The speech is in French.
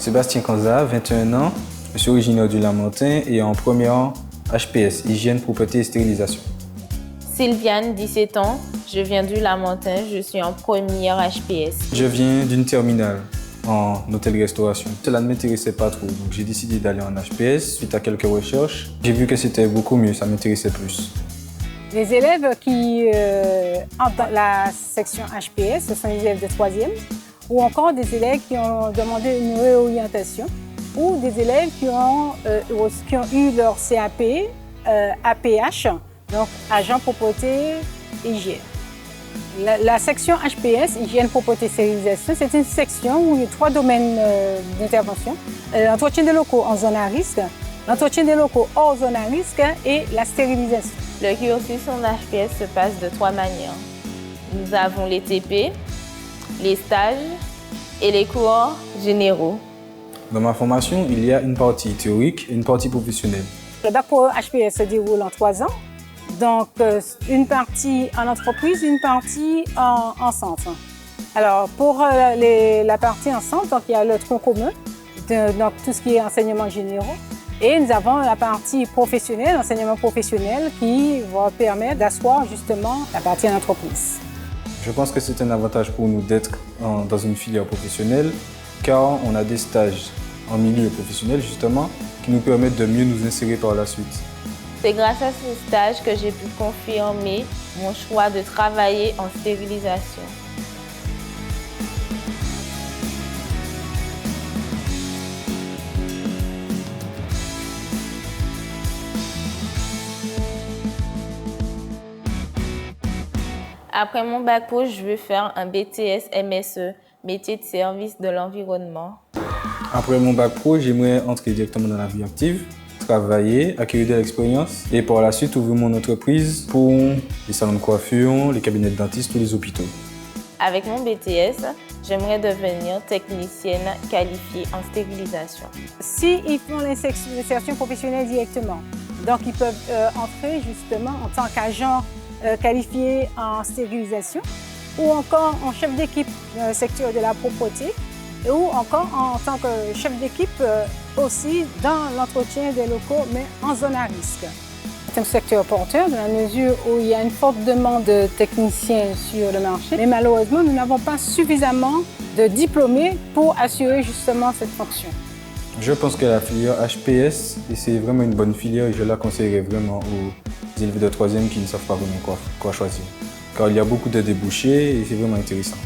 Sébastien Canza, 21 ans. Je suis originaire du Lamentin et en premier an HPS, hygiène, propreté et stérilisation. Sylviane, 17 ans. Je viens du Lamentin. Je suis en première HPS. Je viens d'une terminale en hôtellerie-restauration. Cela ne m'intéressait pas trop, donc j'ai décidé d'aller en HPS. Suite à quelques recherches, j'ai vu que c'était beaucoup mieux, ça m'intéressait plus. Les élèves qui entrent dans la section HPS, ce sont les élèves de 3e, ou encore des élèves qui ont demandé une réorientation, ou des élèves qui ont eu leur CAP, APH, donc agent propreté hygiène. La section HPS, hygiène, propreté, stérilisation, c'est une section où il y a 3 domaines d'intervention. L'entretien des locaux en zone à risque, l'entretien des locaux hors zone à risque et la stérilisation. Le cursus en HPS se passe de 3 manières. Nous avons les TP, les stages et les cours généraux. Dans ma formation, il y a une partie théorique et une partie professionnelle. Le bac pro HPS se déroule en 3 ans. Donc, une partie en entreprise, une partie en centre. Alors, pour la partie en centre, donc, il y a le tronc commun, donc tout ce qui est enseignement généraux. Et nous avons la partie professionnelle, enseignement professionnel, qui va permettre d'asseoir justement la partie en entreprise. Je pense que c'est un avantage pour nous d'être dans une filière professionnelle, car on a des stages en milieu professionnel, justement, qui nous permettent de mieux nous insérer par la suite. C'est grâce à ce stage que j'ai pu confirmer mon choix de travailler en stérilisation. Après mon bac pro, je veux faire un BTS MSE, métier de service de l'environnement. Après mon bac pro, j'aimerais entrer directement dans la vie active, travailler, acquérir de l'expérience et par la suite ouvrir mon entreprise pour les salons de coiffure, les cabinets de dentistes ou les hôpitaux. Avec mon BTS, j'aimerais devenir technicienne qualifiée en stérilisation. S'ils font l'insertion professionnelle directement, donc ils peuvent entrer justement en tant qu'agent qualifié en stérilisation ou encore en chef d'équipe dans le secteur de la propreté ou encore en tant que chef d'équipe aussi dans l'entretien des locaux, mais en zone à risque. C'est un secteur porteur dans la mesure où il y a une forte demande de techniciens sur le marché, mais malheureusement, nous n'avons pas suffisamment de diplômés pour assurer justement cette fonction. Je pense que la filière HPS, c'est vraiment une bonne filière et je la conseillerais vraiment aux élèves de 3e qui ne savent pas vraiment quoi choisir. Car il y a beaucoup de débouchés et c'est vraiment intéressant.